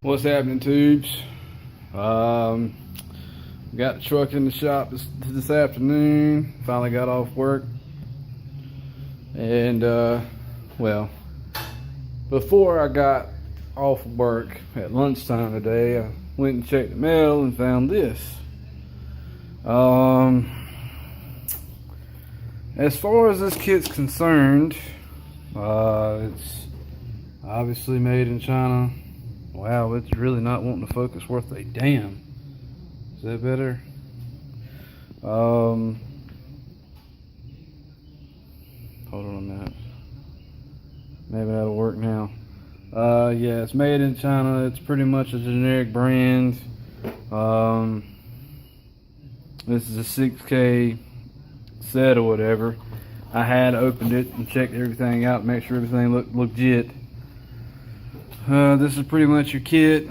What's happening, tubes? Got the truck in the shop this afternoon. Finally got off work, and well, before I got off work at lunchtime today, I went and checked the mail and found this. As far as this kit's concerned, it's obviously made in China. Wow, it's really not wanting to focus worth a damn. Is that better? Hold on a minute. Maybe that'll work now. Yeah, it's made in China. It's pretty much a generic brand. This is a 6K set or whatever. I had opened it and checked everything out, make sure everything looked legit. This is pretty much your kit.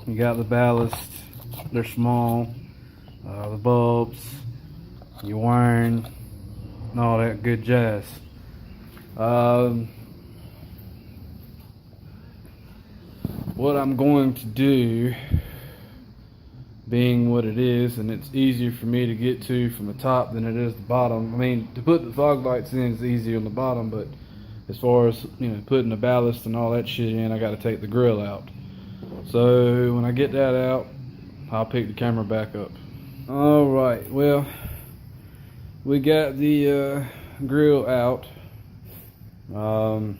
You got the ballast, they're small, the bulbs, your wiring, and all that good jazz. What I'm going to do, being what it is, and it's easier for me to get to from the top than it is the bottom. I mean, to put the fog lights in is easier on the bottom, but as far as, you know, putting the ballast and all that shit in, I got to take the grill out. So when I get that out, I'll pick the camera back up. All right, well, we got the grill out. I'm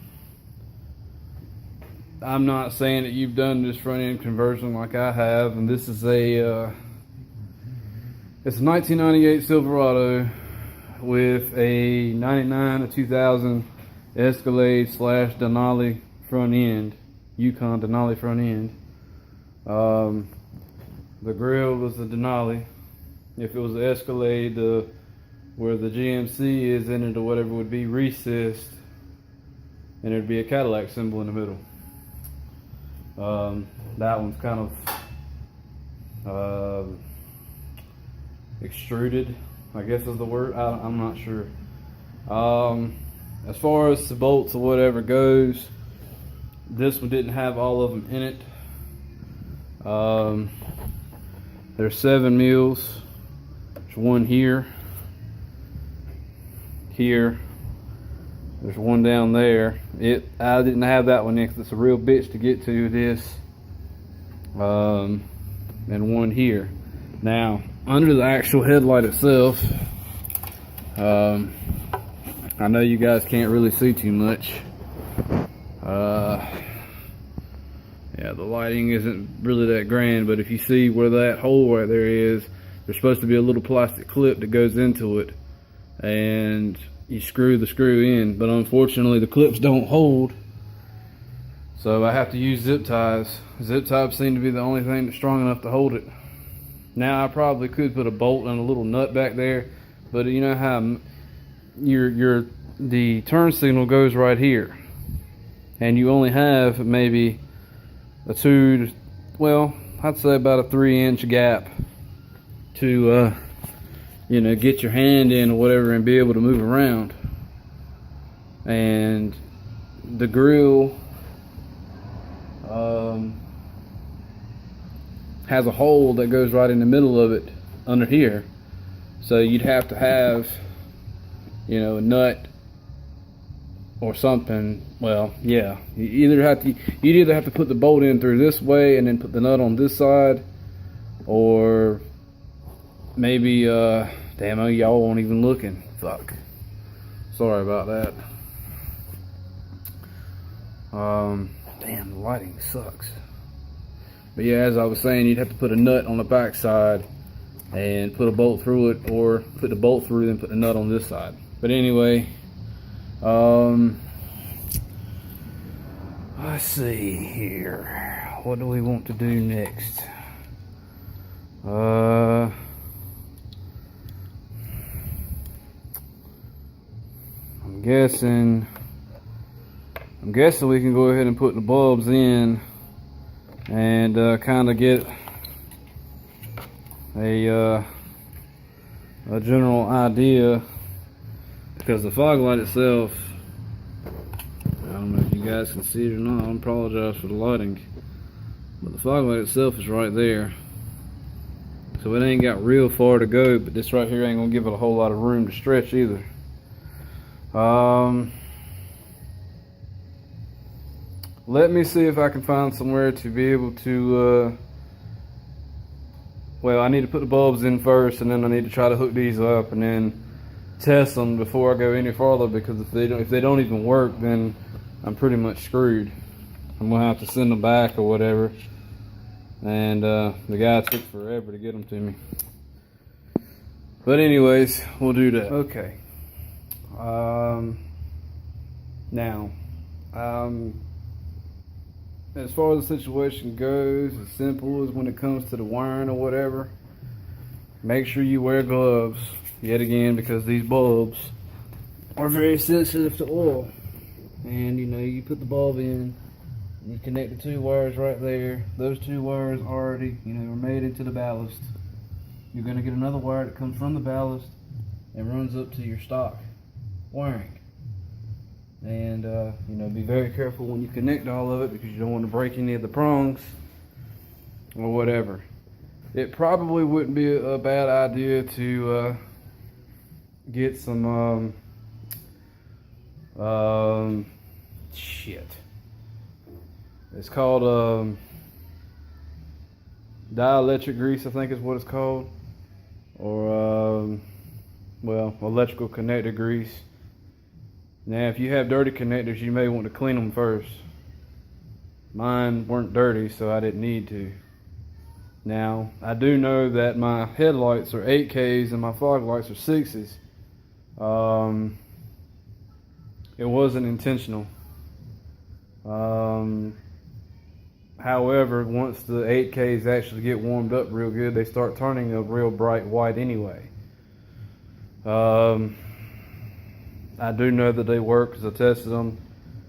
not saying that you've done this front end conversion like I have, and this is a it's a 1998 Silverado with a 99 to 2000 Escalade / Denali front end, Yukon Denali front end. The grill was the Denali. If it was the Escalade, where the GMC is in it or whatever would be recessed, and there'd be a Cadillac symbol in the middle. That one's kind of extruded, I guess is the word. I'm not sure. As far as the bolts or whatever goes, this one didn't have all of them in it. There's 7 mils. There's one here. There's one down there. I didn't have that one in because it's a real bitch to get to this. And one here. Now, under the actual headlight itself, I know you guys can't really see too much. Yeah, the lighting isn't really that grand, but if you see where that hole right there is, there's supposed to be a little plastic clip that goes into it, and you screw the screw in, but unfortunately the clips don't hold, so I have to use zip ties. Zip ties seem to be the only thing that's strong enough to hold it. Now, I probably could put a bolt and a little nut back there, but you know how the turn signal goes right here, and you only have maybe a I'd say about a 3-inch gap to you know, get your hand in or whatever and be able to move around. And the grill has a hole that goes right in the middle of it under here, so you'd have to have, you know, a nut or something. Well, yeah, you'd either have to put the bolt in through this way and then put the nut on this side, or maybe damn, y'all won't even looking. Fuck. Sorry about that. Damn, the lighting sucks. But yeah, as I was saying, you'd have to put a nut on the back side and put a bolt through it, or put the bolt through then put the nut on this side. But anyway, let's see here. What do we want to do next? I'm guessing we can go ahead and put the bulbs in and kind of get a general idea, because the fog light itself, I don't know if you guys can see it or not. I apologize for the lighting. But the fog light itself is right there. So it ain't got real far to go, but this right here ain't gonna give it a whole lot of room to stretch either. Let me see if I can find somewhere to be able to, well, I need to put the bulbs in first, and then I need to try to hook these up and then test them before I go any farther, because if they don't even work, then I'm pretty much screwed. I'm gonna have to send them back or whatever. And the guy took forever to get them to me. But anyways, we'll do that. Okay. Now, as far as the situation goes, as simple as when it comes to the wiring or whatever, make sure you wear gloves, yet again, because these bulbs are very sensitive to oil. And you know, you put the bulb in, you connect the two wires right there. Those two wires already, you know, are made into the ballast. You're going to get another wire that comes from the ballast and runs up to your stock wiring. And you know, be very careful when you connect all of it, because you don't want to break any of the prongs or whatever. It probably wouldn't be a bad idea to get some shit. It's called dielectric grease, I think is what it's called, or well, electrical connector grease. Now, if you have dirty connectors, you may want to clean them first. Mine weren't dirty, so I didn't need to. Now, I do know that my headlights are 8Ks and my fog lights are 6s. It wasn't intentional. However, once the 8Ks actually get warmed up real good, they start turning a real bright white anyway. I do know that they work because I tested them.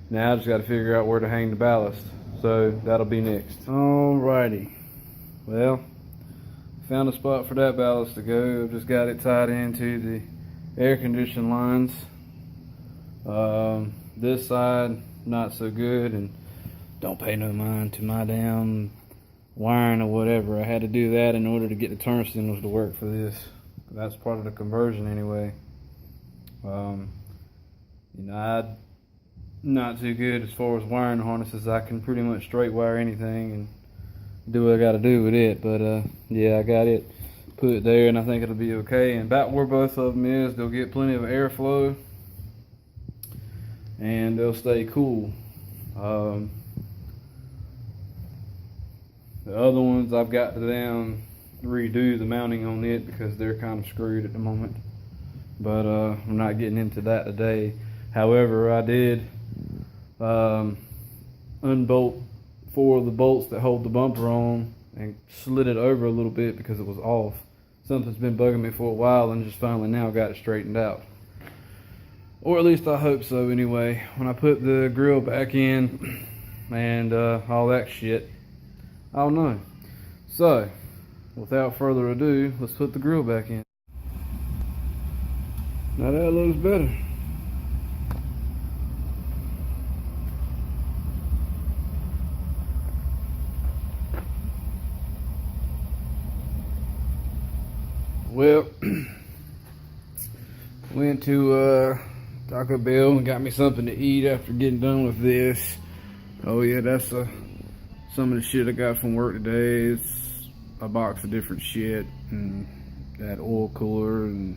Now I just got to figure out where to hang the ballast. So that'll be next. Alrighty. Well, found a spot for that ballast to go. I've just got it tied into the air conditioning lines. This side, not so good, and don't pay no mind to my damn wiring or whatever. I had to do that in order to get the turn signals to work for this. That's part of the conversion anyway. You know, I'm not too good as far as wiring harnesses. I can pretty much straight wire anything and do what I got to do with it. But yeah, I got it put there, and I think it'll be okay. And about where both of them is, they'll get plenty of airflow, and they'll stay cool. The other ones, I've got to redo the mounting on it because they're kind of screwed at the moment. But I'm not getting into that today. However, I did unbolt 4 of the bolts that hold the bumper on and slid it over a little bit because it was off. Something's been bugging me for a while, and just finally now got it straightened out. Or at least I hope so anyway. When I put the grill back in and all that shit, I'll know. So, without further ado, let's put the grill back in. Now that looks better. Well, went to Taco Bell and got me something to eat after getting done with this. Oh yeah, that's some of the shit I got from work today. It's a box of different shit, and that oil cooler, and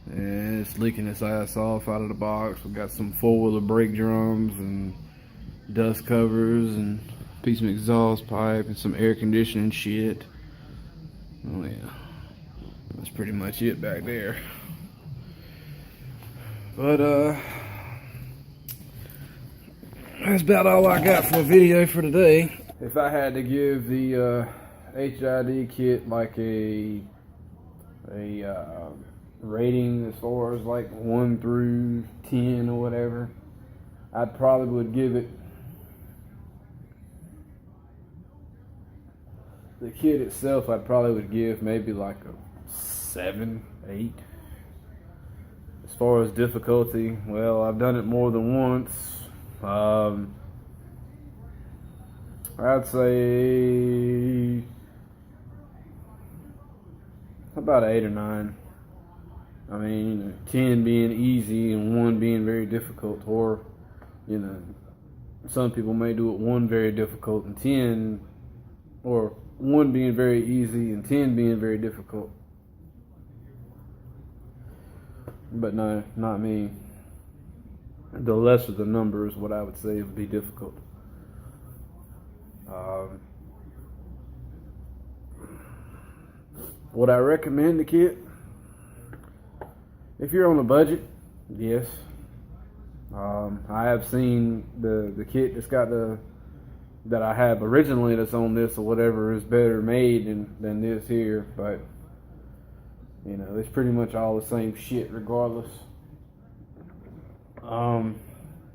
it's leaking its ass off out of the box. We got some 4-wheeler brake drums and dust covers and a piece of exhaust pipe and some air conditioning shit. Oh yeah, that's pretty much it back there. But that's about all I got for a video for today. If I had to give the HID kit like a rating as far as like 1 through 10 or whatever, I probably would give it, the kit itself, I probably would give maybe like a 7, 8. As far as difficulty, well, I've done it more than once, I'd say about 8 or 9. I mean, 10 being easy and 1 being very difficult, or, you know, some people may do it 1 very difficult and 10, or 1 being very easy and 10 being very difficult. But no, not me. The lesser the number is what I would say would be difficult. Would I recommend the kit? If you're on a budget, yes. I have seen the kit that I have originally that's on this or whatever is better made than this here, but you know, it's pretty much all the same shit regardless.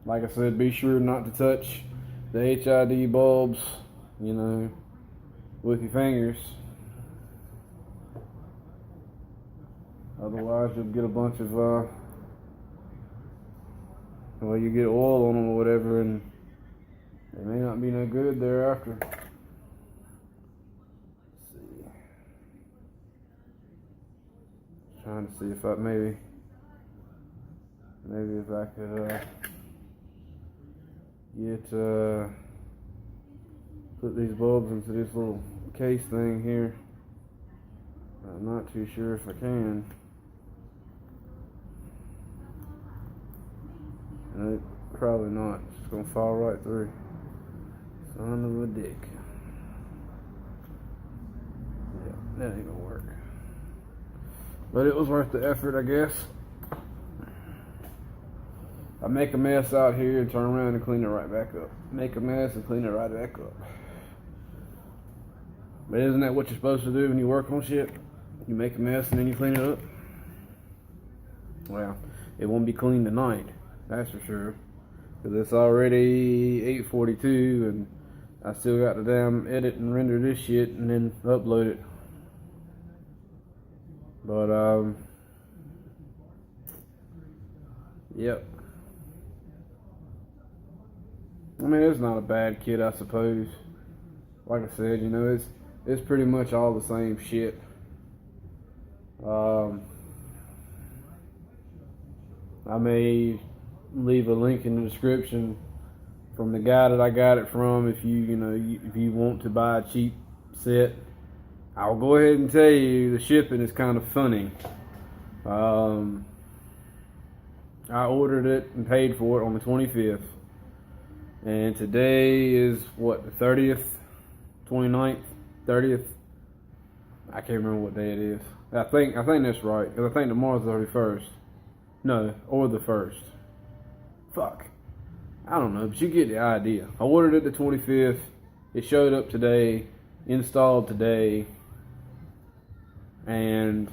Like I said, be sure not to touch the HID bulbs, you know, with your fingers. Otherwise, you'll get a bunch of, you get oil on them or whatever, and they may not be no good thereafter. Let's see. Trying to see if I maybe if I could put these bulbs into this little case thing here. I'm not too sure if I can. Nope, probably not. It's just gonna fall right through. Son of a dick. Yeah, that ain't gonna work. But it was worth the effort, I guess. I make a mess out here and turn around and clean it right back up. Make a mess and clean it right back up. But isn't that what you're supposed to do when you work on shit? You make a mess and then you clean it up? Well, it won't be clean tonight, that's for sure. Because it's already 8:42 and I still got to damn edit and render this shit and then upload it. But, yep. I mean, it's not a bad kit, I suppose. Like I said, you know, it's pretty much all the same shit. I may leave a link in the description from the guy that I got it from if if you want to buy a cheap set. I'll go ahead and tell you the shipping is kind of funny. I ordered it and paid for it on the 25th. And today is what, the 30th, 29th, 30th? I can't remember what day it is. I think that's right, because I think tomorrow's the 31st. No, or the 1st. Fuck. I don't know, but you get the idea. I ordered it the 25th. It showed up today, installed today, and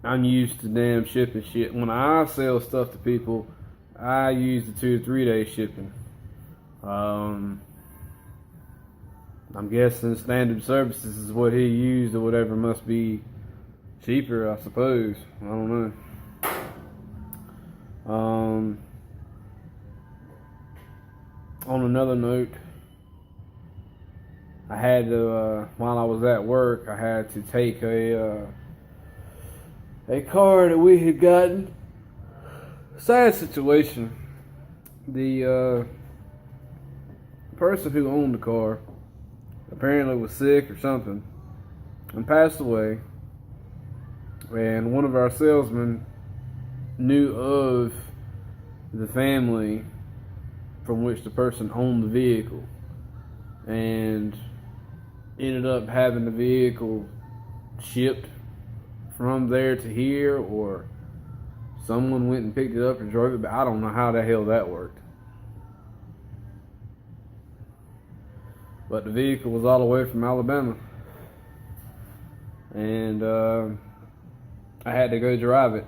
I'm used to damn shipping shit. When I sell stuff to people, I use the 2 to 3 day shipping. I'm guessing standard services is what he used or whatever, must be cheaper, I suppose. I don't know. On another note, I had to, while I was at work, I had to take a car that we had gotten. Sad situation. The person who owned the car apparently was sick or something and passed away, and one of our salesmen knew of the family from which the person owned the vehicle and ended up having the vehicle shipped from there to here, or someone went and picked it up and drove it, but I don't know how the hell that worked. But the vehicle was all the way from Alabama, and I had to go drive it.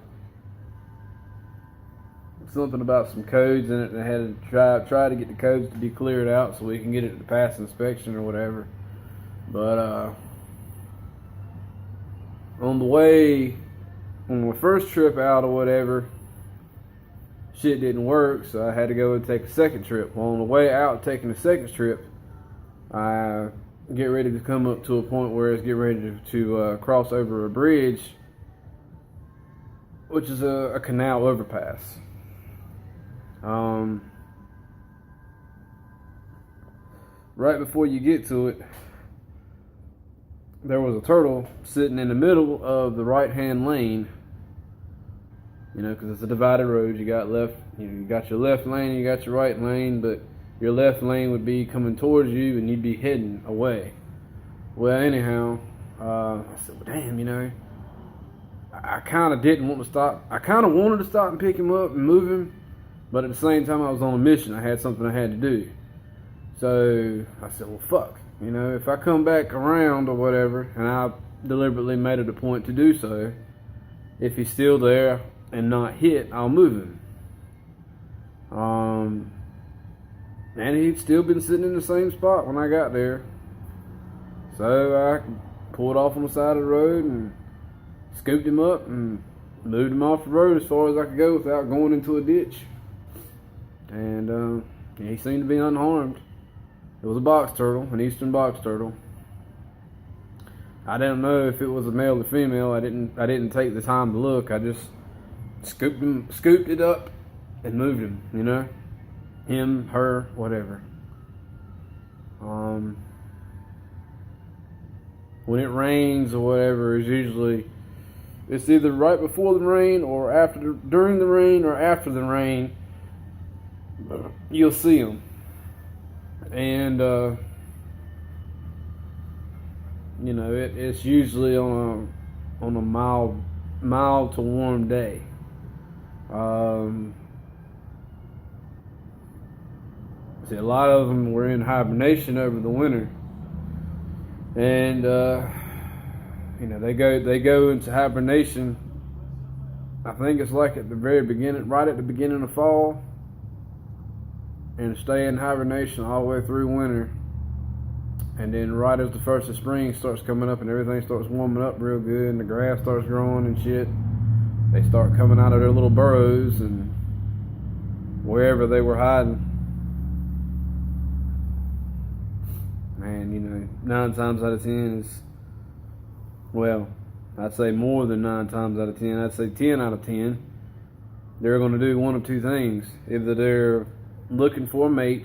Something about some codes in it, and I had to try to get the codes to be cleared out so we can get it to pass inspection or whatever. But on my first trip out or whatever, shit didn't work, so I had to go and take a second trip. Well, on the way out taking the second trip, I get ready to come up to a point where it's get ready to cross over a bridge, which is a canal overpass. Right before you get to it, there was a turtle sitting in the middle of the right-hand lane. You know, because it's a divided road. You got you got your left lane, and you got your right lane, but your left lane would be coming towards you, and you'd be heading away. Well, anyhow, I said, well, damn, you know, I kind of didn't want to stop. I kind of wanted to stop and pick him up and move him, but at the same time, I was on a mission. I had something I had to do. So I said, well, fuck. You know, if I come back around or whatever, and I deliberately made it a point to do so, if he's still there and not hit, I'll move him. And he'd still been sitting in the same spot when I got there. So I pulled off on the side of the road and scooped him up and moved him off the road as far as I could go without going into a ditch. And he seemed to be unharmed. It was a box turtle, an eastern box turtle. I didn't know if it was a male or female. I didn't take the time to look. I just scooped it up and moved him, you know, him, her, whatever. When it rains or whatever, it's either right before the rain or during the rain or after the rain. You'll see them, and you know, it's usually on a mild to warm day. See, a lot of them were in hibernation over the winter, and you know, they go into hibernation. I think it's like at the very beginning, right at the beginning of fall, and stay in hibernation all the way through winter. And then right as the first of spring starts coming up and everything starts warming up real good and the grass starts growing and shit, they start coming out of their little burrows and wherever they were hiding. And you know, 9 times out of 10 is, well, I'd say more than 9 times out of 10. I'd say 10 out of 10. They're going to do one of two things. Either they're looking for a mate,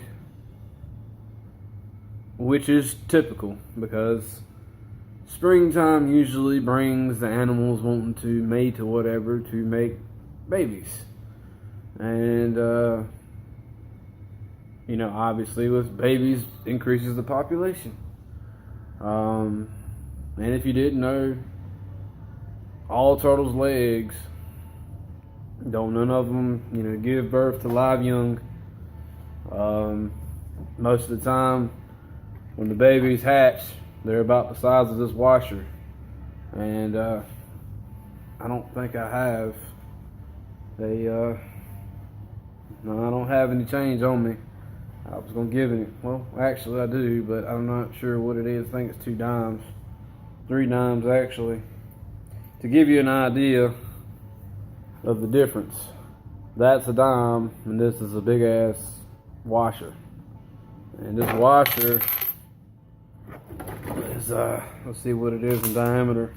which is typical because springtime usually brings the animals wanting to mate or whatever to make babies. And you know, obviously with babies increases the population. And if you didn't know, all turtles lay eggs. None of them, you know, give birth to live young. Most of the time, when the babies hatch, they're about the size of this washer. And I don't think I have no, I don't have any change on me. I was going to give it, well, actually I do, but I'm not sure what it is. I think it's 2 dimes. 3 dimes, actually. To give you an idea of the difference, that's a dime, and this is a big-ass washer. And this washer is, let's see what it is in diameter.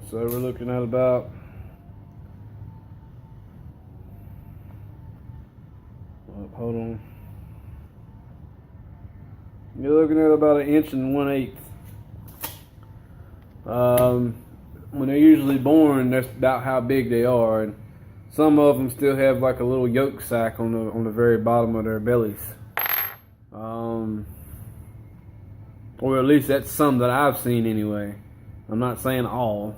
So we're looking at about, hold on. You're looking at about 1 1/8 inches. When they're usually born, that's about how big they are, and some of them still have like a little yolk sac on the very bottom of their bellies. Or at least that's some that I've seen anyway. I'm not saying all.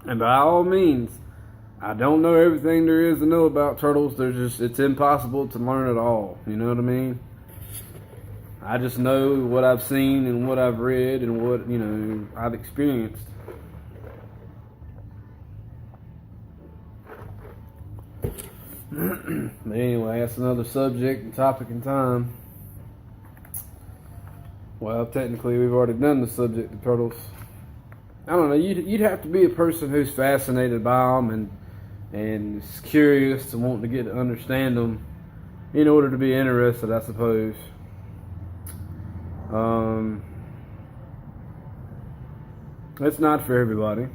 And by all means, I don't know everything there is to know about turtles. It's impossible to learn it all. You know what I mean? I just know what I've seen and what I've read and what, you know, I've experienced. But anyway, that's another subject and topic in time. Well, technically we've already done the subject of turtles. I don't know. You'd have to be a person who's fascinated by them and is curious and wanting to get to understand them in order to be interested, I suppose. It's not for everybody.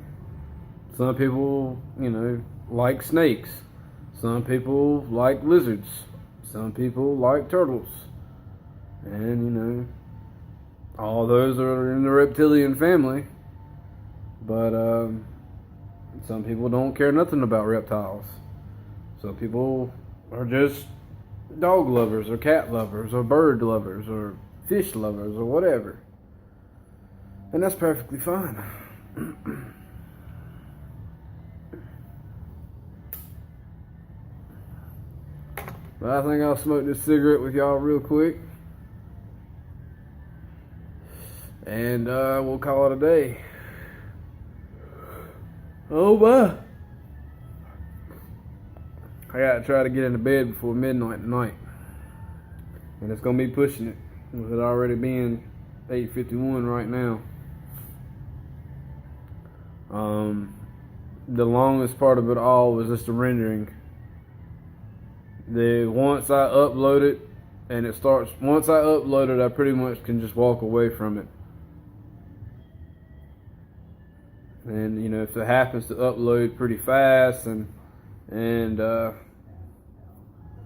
Some people, like snakes. Some people like lizards. Some people like turtles. And, all those are in the reptilian family. But some people don't care nothing about reptiles. Some people are just dog lovers or cat lovers or bird lovers or fish lovers or whatever. And that's perfectly fine. But I think I'll smoke this cigarette with y'all real quick. And we'll call it a day. Oh my. I gotta try to get into bed before midnight tonight. And it's gonna be pushing it. With it already being 8:51 right now. The longest part of it all was just the rendering. Once I upload it and once I upload it, I pretty much can just walk away from it. And if it happens to upload pretty fast and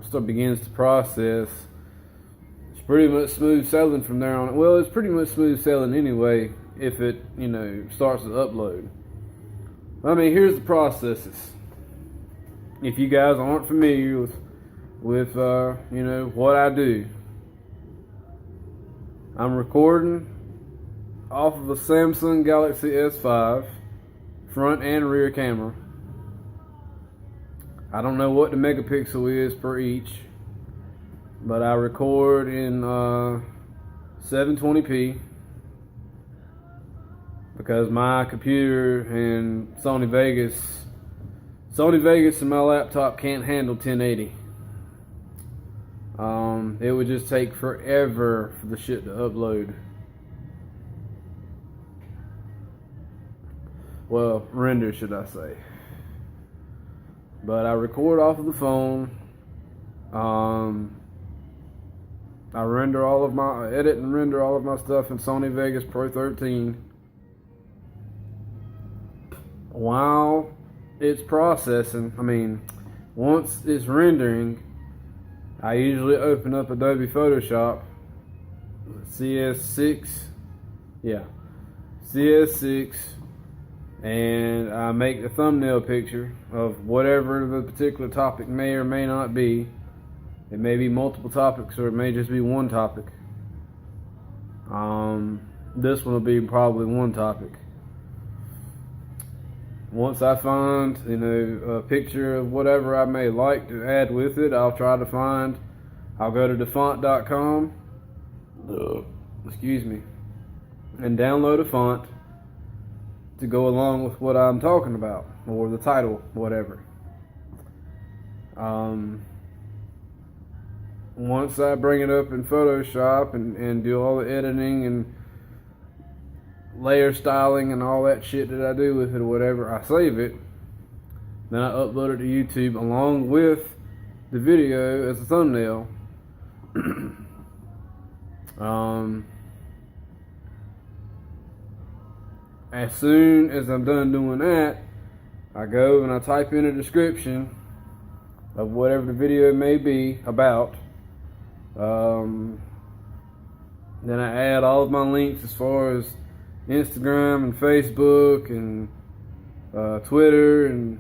stuff begins to process, it's pretty much smooth sailing from there on. Well, it's pretty much smooth sailing anyway if it starts to upload. I mean, here's the processes. If you guys aren't familiar with what I do, I'm recording off of a Samsung Galaxy S5 front and rear camera. I don't know what the megapixel is per each, but I record in 720p because my computer and Sony Vegas and my laptop can't handle 1080. It would just take forever for the shit to upload. Well, render, should I say. But I record off of the phone. I edit and render all of my stuff in Sony Vegas Pro 13. While it's processing, once it's rendering, I usually open up Adobe Photoshop, CS6, and I make the thumbnail picture of whatever the particular topic may or may not be. It may be multiple topics or it may just be one topic. This one will be probably one topic. Once I find, a picture of whatever I may like to add with it, I'll go to defont.com, and download a font to go along with what I'm talking about, or the title, whatever. Once I bring it up in Photoshop and do all the editing and layer styling and all that shit that I do with it or whatever, I save it. Then I upload it to YouTube along with the video as a thumbnail. As soon as I'm done doing that, I go and I type in a description of whatever the video may be about. Then I add all of my links as far as Instagram and Facebook and Twitter, and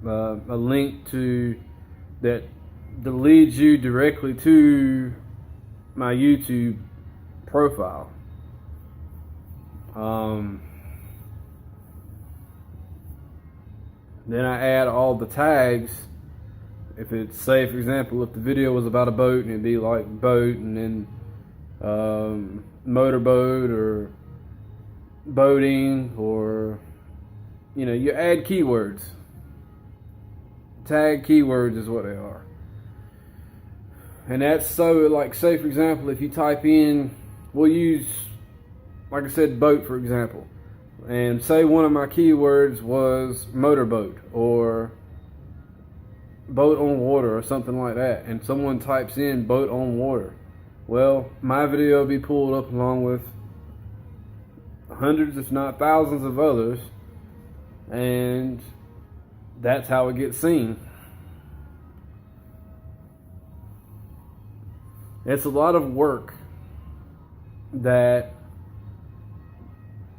a link that leads you directly to my YouTube profile. Then I add all the tags. If it's, say for example, if the video was about a boat, and it'd be like boat and then motorboat or boating, or you add keywords. Tag keywords is what they are. And that's so, like, say for example, if you type in, we'll use like I said, boat for example, and say one of my keywords was motorboat or boat on water or something like that, and someone types in boat on water, well, my video will be pulled up along with hundreds if not thousands of others, and that's how it gets seen. It's a lot of work that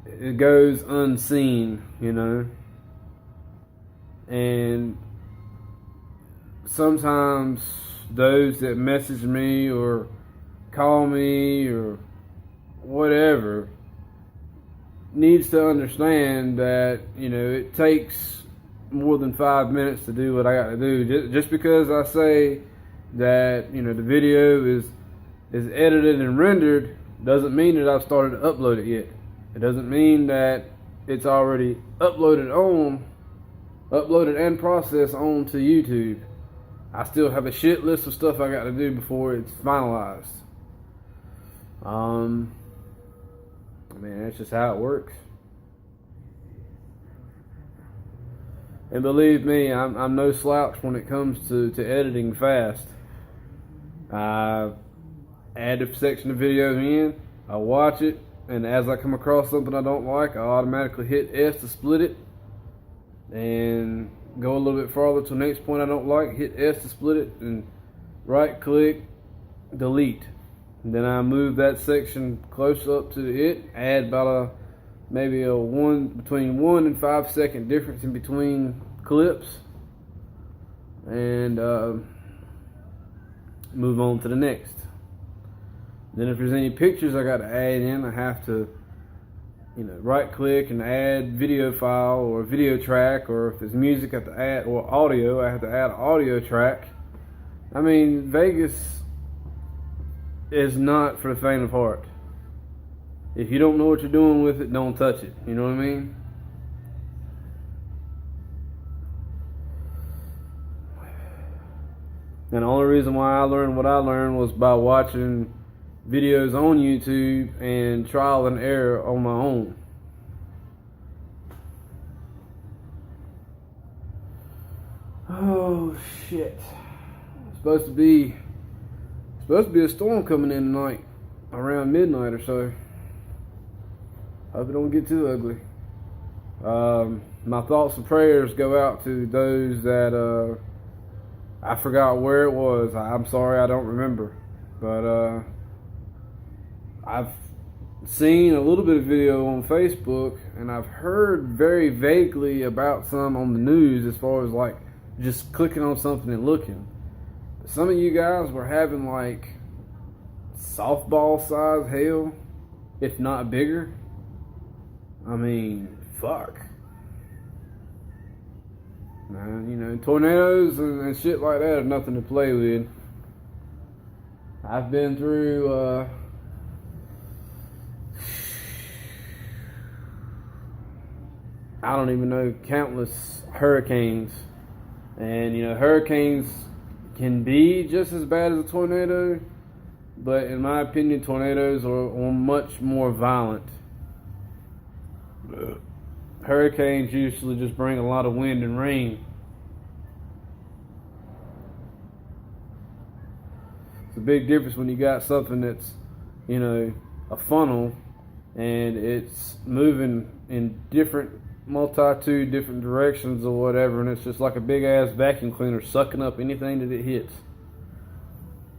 it goes unseen, you know, and sometimes those that message me or call me or whatever needs to understand that, you know, it takes more than 5 minutes to do what I got to do. Just because I say that, you know, the video is edited and rendered doesn't mean that I've started to upload it yet. It doesn't mean that it's already uploaded and processed onto YouTube. I still have a shit list of stuff I got to do before it's finalized. I mean, that's just how it works. And believe me, I'm no slouch when it comes to editing fast. I add a section of video in, I watch it, and as I come across something I don't like, I automatically hit S to split it, and go a little bit farther to the next point I don't like, hit S to split it, and right click, delete. And then I move that section close up to it, add about maybe between 1 and 5 second difference in between clips, and move on to the next. Then if there's any pictures I got to add in, I have to, you know, right click and add video file or video track, or if it's music I have to add, or audio, I have to add audio track. I mean, Vegas is not for the faint of heart. If you don't know what you're doing with it, don't touch it. You know what I mean? And the only reason why I learned what I learned was by watching videos on YouTube and trial and error on my own. Oh shit. It's supposed to be a storm coming in tonight around midnight or so. Hope it don't get too ugly. My thoughts and prayers go out to those that I forgot where it was. I'm sorry, I don't remember. But I've seen a little bit of video on Facebook, and I've heard very vaguely about some on the news as far as like just clicking on something and looking. But some of you guys were having like softball size hail, if not bigger. I mean, fuck. Now, you know, tornadoes and shit like that are nothing to play with. I've been through I don't even know, countless hurricanes. And, you know, hurricanes can be just as bad as a tornado, but in my opinion, tornadoes are much more violent. Hurricanes usually just bring a lot of wind and rain. It's a big difference when you got something that's, you know, a funnel, and it's moving in multitude different directions or whatever, and it's just like a big ass vacuum cleaner sucking up anything that it hits.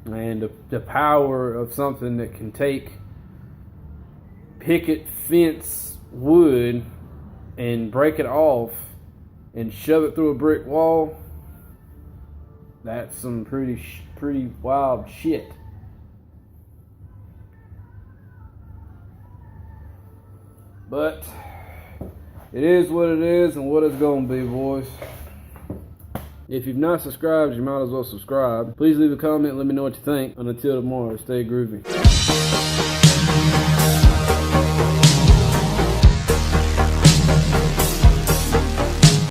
And the power of something that can take picket fence wood and break it off and shove it through a brick wall, that's some pretty wild shit. But it is what it is and what it's gonna be, boys. If you've not subscribed, you might as well subscribe. Please leave a comment, let me know what you think. And until tomorrow, stay groovy.